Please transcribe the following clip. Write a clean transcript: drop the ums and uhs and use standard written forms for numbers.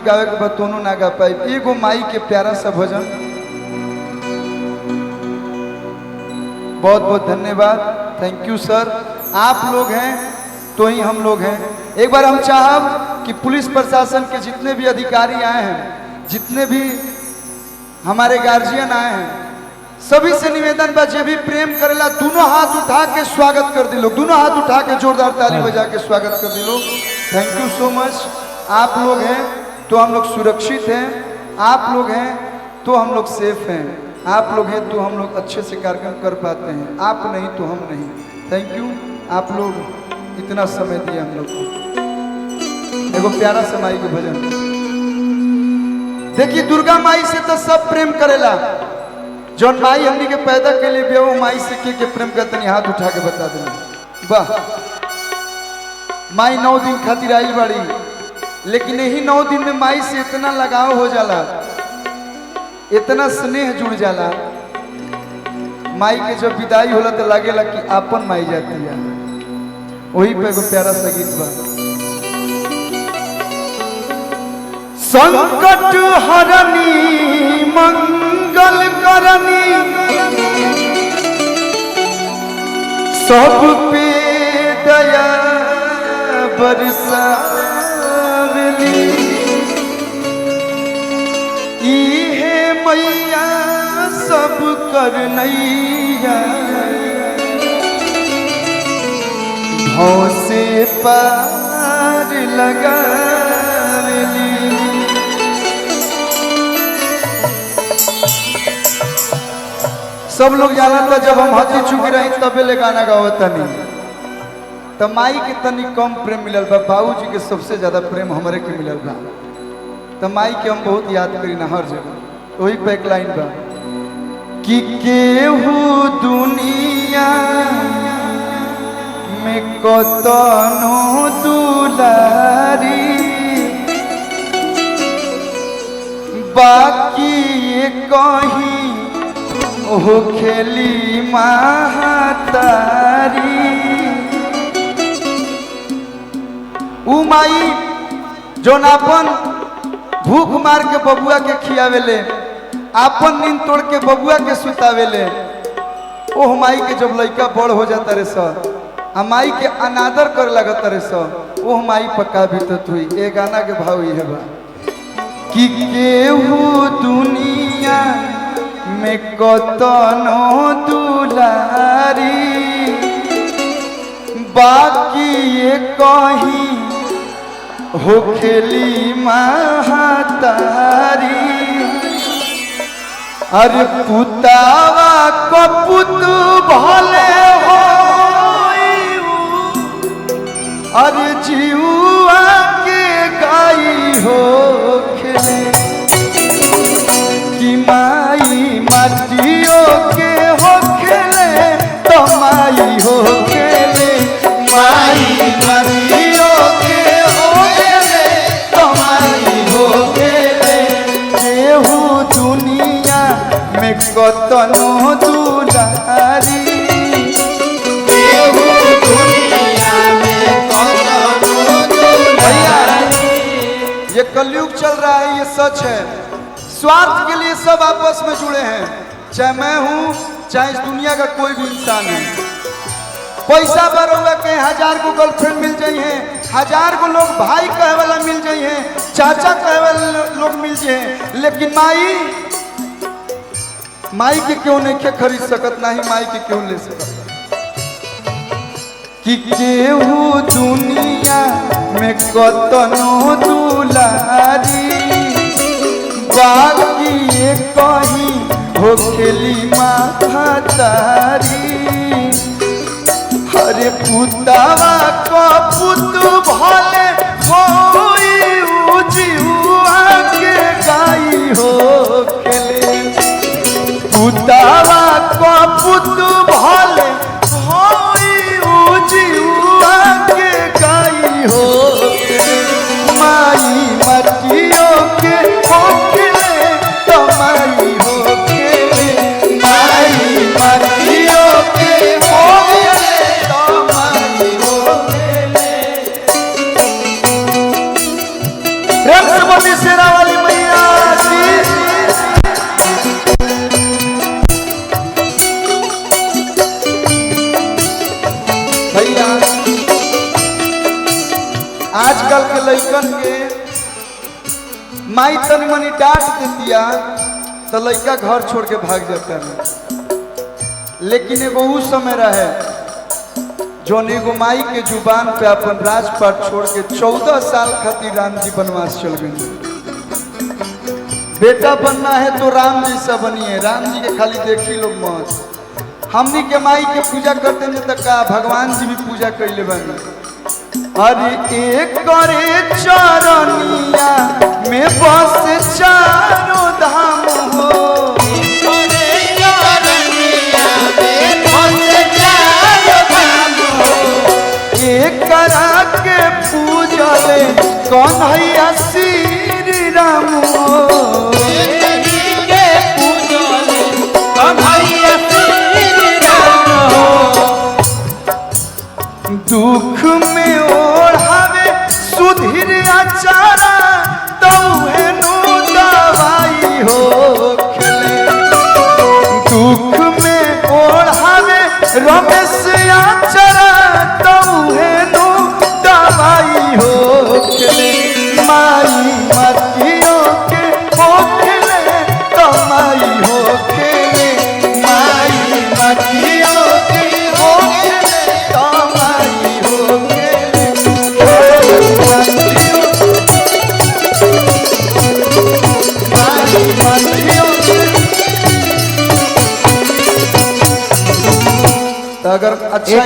गावे के बाद दोनों ना गा पाई। एगो माई के प्यारा सा भजन। बहुत बहुत धन्यवाद, थैंक यू सर। आप लोग हैं तो ही हम लोग हैं। एक बार हम चाहब कि पुलिस प्रशासन के जितने भी अधिकारी आए हैं, जितने भी हमारे गार्जियन आए हैं, सभी से निवेदन बा, जे भी प्रेम करेला दोनों हाथ उठा के स्वागत कर दी लोग, दोनों हाथ उठा के जोरदार ताली बजा के स्वागत कर दी लोग। Thank you so much. आप लोग हैं तो हम लोग सुरक्षित हैं, आप लोग हैं तो हम लोग सेफ हैं, आप लोग हैं तो हम लोग अच्छे से कार्यक्रम कर पाते हैं, आप नहीं तो हम नहीं। थैंक यू, आप लोग इतना समय दिए हम लोग को। एगो प्यारा सा माई के भजन। देखिए दुर्गा माई से तो सब प्रेम करेला, जौन माई हमनी के पैदा के लिए वो माई से के प्रेम करते नहीं, हाथ उठा के बता देना। वाह, माई 9 दिन खातिर आई बाड़ी, लेकिन यही 9 दिन में माई से इतना लगाव हो जाला, इतना स्नेह जुड़ जाला। माई के जब विदाई होला तो लगेला कि आपन माई जाती है। वही पे एगो प्यारा सा गीत बा। संकट हरनी मंगल करनी सब पे दया बरसावली, इहे मैया सब करनैया भव से पार लगावली। सब लोग जाना था जब हम हथी चुकी रही तबे ले गाना गावता नहीं, तो माई के तनी कम प्रेम मिलल बा, बाबूजी के सबसे ज्यादा प्रेम हमारे के मिलल बा। तो माई के हम बहुत याद करी ना हर जगह। वही पे एक लाइन बा कि केहू दुनिया में कतनो दुलारी, बाकी ये कहीं हो खेली महतारी। उ माई जोन अपन भूख मार के बबुआ के खियावेले, आपन नींद तोड़ के बबुआ के सुतावेले, ओह माई के जब लड़का बड़ हो जाता रे स आ माई के अनादर कर लगता रे स, ओह माई पक्का बीतत हुई। ए गाना के भाव ये बा कि केहू दुनिया में कतनो दुलारी, बाकी ये कहीं हो खेली महतारी। अरे पुतावा को पुत भले हो, अरे जीवा के गाई हो खेले, कि माई माटियों के हो खेले तो माई हो खेले, माई माटियों के हो खेले तो माई हो खेले। केहू दुनिया में कतनो दुलारी, केहू दुनिया में कतनो दुलारी। ये कलयुग चल रहा है, ये सच है। स्वार्थ के लिए सब आपस में जुड़े हैं, चाहे मैं हूं चाहे इस दुनिया का कोई भी इंसान है। पैसा बरोगा के 1000 को गर्लफ्रेंड मिल जाई है, 1000 को लोग भाई कहे वाला मिल जाई है, चाचा कहे वाले लोग मिल जाए, लेकिन माई के क्यों नहीं के खरीद सकत, ना ही माई के क्यों ले सकत। कि केहू दुनिया में कतनो दुलारी, बाकी ये कहीं हो खेली महतारी। अरे पुतावा को पुत भले होई, जीवा के गाई हो खेले, पुतावा को पुत भले होई, जीवा के गाई हो खेले। माई मटियों के हो खेले तो माई हो खेले, माई मटियों के हो खेले तो माई हो खेले। माई तनी मनी डांट देतिया तो लड़का घर छोड़ के भाग जाता है। लेकिन एगो उ समय रहे जौन एगो माई के जुबान पे अपन राजपाट छोड़ के 14 साल खातिर राम जी वनवास चल गए। बेटा बनना है तो राम जी सा बनिए, राम जी के खाली देखी लोग मत। हमनी के माई के पूजा करते हैं तक का भगवान जी भी पूजा कैले बने। अरे एक करे चरनिया में बस चारों धाम हो, एक करा के पूजले कौन है श्री राम हो, दुख में ओढ़ावे सुधीर आचारा तौहे नो दवाई हो खेले, दुख में ओढ़ावे रमेश आचारा तौहे नो दवाई हो खेले, माई मतियों के हो खेले तो माई हो खेले, माई मतियों के हो खेले तो माई हो खेले, माई मतियों के। तो अगर अच्छा